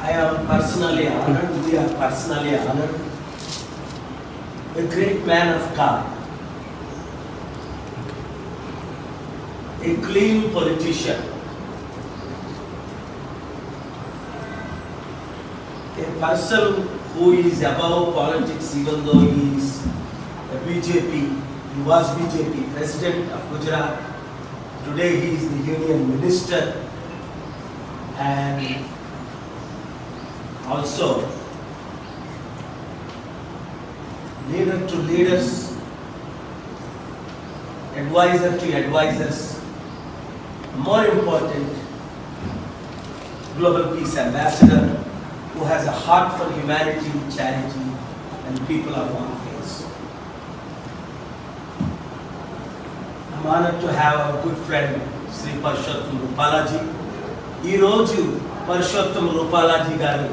I am personally honored, we are personally honored. A great man of God, a clean politician, a person who is above politics even though he is a BJP, he was BJP president of Gujarat, today he is the union minister and also leader to leaders, advisor to advisors, more important, global peace ambassador who has a heart for humanity, charity and people of all faiths. I'm honored to have our good friend Sri Parshottam Rupalaji. Ee roju Parshottam Rupalaji garu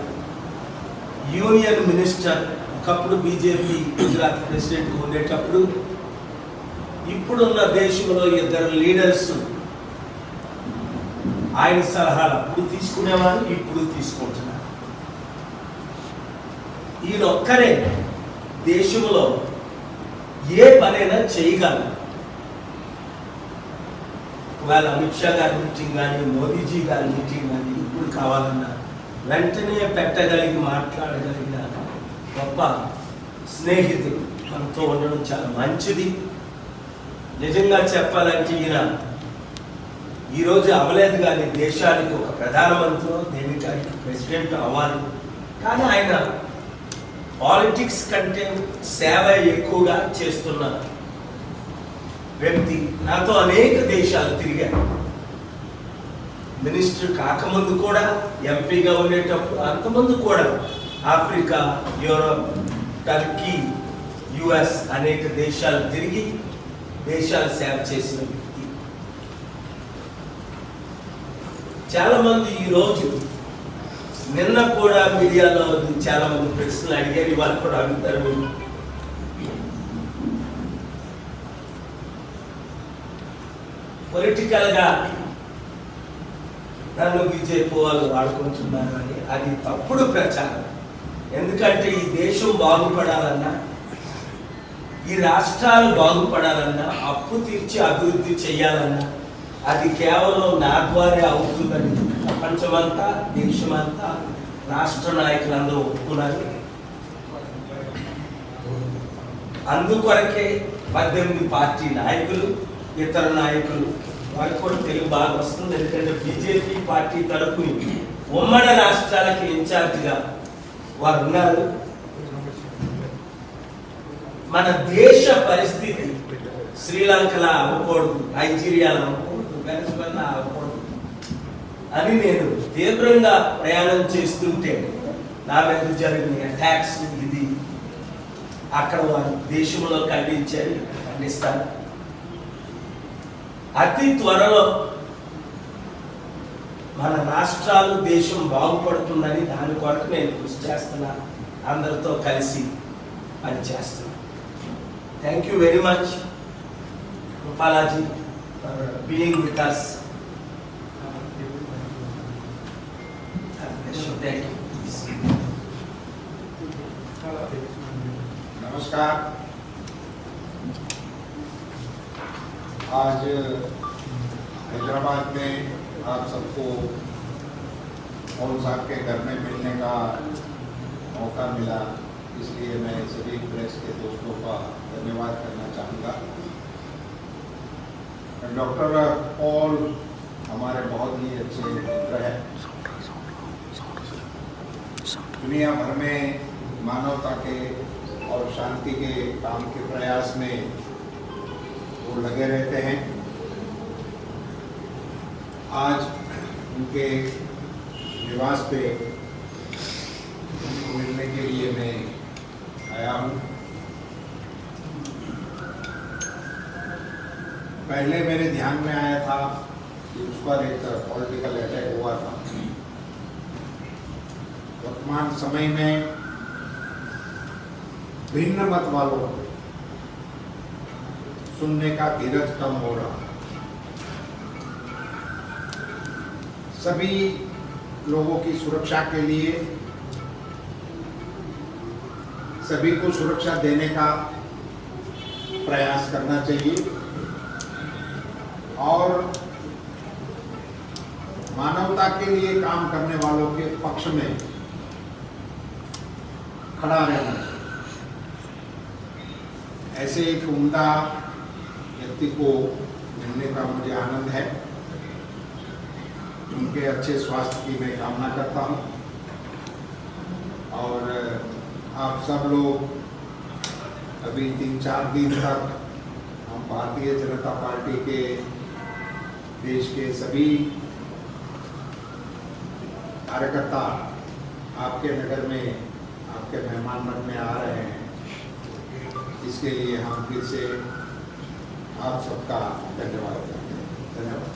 union minister, ఒకప్పుడు BJP Gujarat president ఉండేటప్పుడు ఇప్పుడున్న దేశంలో ఇద్దరు leaders ఆయన సలహాలు అప్పుడు తీసుకునేవారు, ఇప్పుడు తీసుకుంటున్నారు. ఈయన ఒక్కరే దేశంలో ఏ పనైనా చేయగలరు. ఒకవేళ అమిత్ షా గారి మీటింగ్ కానీ మోదీజీ గారి మీటింగ్ కానీ ఇప్పుడు కావాలన్నా వెంటనే పెట్టగలిగి మాట్లాడగలిగిన గొప్ప స్నేహితుడు మనతో ఉండడం చాలా మంచిది. నిజంగా చెప్పాలంటే ఈయన ఈరోజు అవ్వలేదు కానీ దేశానికి ఒక ప్రధానమంత్రి, దేశానికి ప్రెసిడెంట్ అవ్వాలి. కానీ ఆయన పాలిటిక్స్ కంటే సేవ ఎక్కువగా చేస్తున్న వ్యక్తి. నాతో అనేక దేశాలు తిరిగారు. మినిస్టర్ కాకముందు కూడా, ఎంపీగా ఉండేటప్పుడు, అంతకుముందు కూడా ఆఫ్రికా, యూరోప్, టర్కీ, యుఎస్ అనేక దేశాలు తిరిగి దేశాలు సేవ చేసిన వ్యక్తి. చాలా మంది ఈరోజు, నిన్న కూడా మీడియాలో చాలా మంది ప్రశ్నలు అడిగారు, ఇవాళ కూడా అడుగుతారు. పొలిటికల్గా నన్ను బీజేపీ వాళ్ళు వాడుకుంటున్నారు అని, అది తప్పుడు ప్రచారం. ఎందుకంటే ఈ దేశం బాగుపడాలన్నా, ఈ రాష్ట్రాలు బాగుపడాలన్నా, అప్పు తీర్చి అభివృద్ధి చేయాలన్నా అది కేవలం నా ద్వారా అవుతుందని ప్రపంచమంతా, దేశమంతా, రాష్ట్ర నాయకులందరూ ఒప్పుకున్నారు. అందుకొరకే 18 పార్టీ నాయకులు, ఇతర నాయకులు, వారికి కూడా తెలుగు బాగా వస్తుంది. ఎందుకంటే బీజేపీ పార్టీ తరపుని ఉమ్మడి రాష్ట్రాలకి ఇన్ఛార్జిగా వారు ఉన్నారు. మన దేశ పరిస్థితి శ్రీలంకలా అవ్వకూడదు, నైజీరియాలో అవ్వకూడదు, వెనజువేలా అవ్వకూడదు అని నేను తీవ్రంగా ప్రయాణం చేస్తుంటే నా మీద జరిగిన అటాక్స్ ఇది అక్కడ వారు దేశంలో ఖండించారు, ఖండిస్తారు. అతి త్వరలో మన రాష్ట్రాలు, దేశం బాగుపడుతుందని దాని కొరకు నేను కృషి చేస్తున్నాను. అందరితో కలిసి పనిచేస్తున్నాను. థ్యాంక్ యూ వెరీ మచ్ రూపాలాజీ for being with us. Thank you. नमस्कार। आज हैदराबाद में आप सबको मौलवी साहब के घर में मिलने का मौका मिला, इसलिए मैं सभी प्रेस के दोस्तों का धन्यवाद करना चाहूँगा। डॉक्टर पॉल हमारे बहुत ही अच्छे मित्र हैं। दुनिया भर में मानवता के और शांति के काम के प्रयास में वो लगे रहते हैं। आज उनके निवास पे उनको मिलने के लिए मैं आया हूँ। पहले मेरे ध्यान में आया था कि उस पर एक पॉलिटिकल अटैक हुआ था। वर्तमान समय में भिन्न मत वालों को सुनने का धीरज कम हो रहा। सभी लोगों की सुरक्षा के लिए सभी को सुरक्षा देने का प्रयास करना चाहिए और मानवता के लिए काम करने वालों के पक्ष में खड़ा रहना चाहिए। ऐसे एक उम्दा व्यक्ति को मिलने का मुझे आनंद है। उनके अच्छे स्वास्थ्य की मैं कामना करता हूं और आप सब लोग अभी 3-4 दिन तक हम भारतीय जनता पार्टी के देश के सभी कार्यकर्ता आपके नगर में आपके मेहमान बनने आ रहे हैं। इसके लिए हम फिर से आप सबका धन्यवाद करते हैं। धन्यवाद।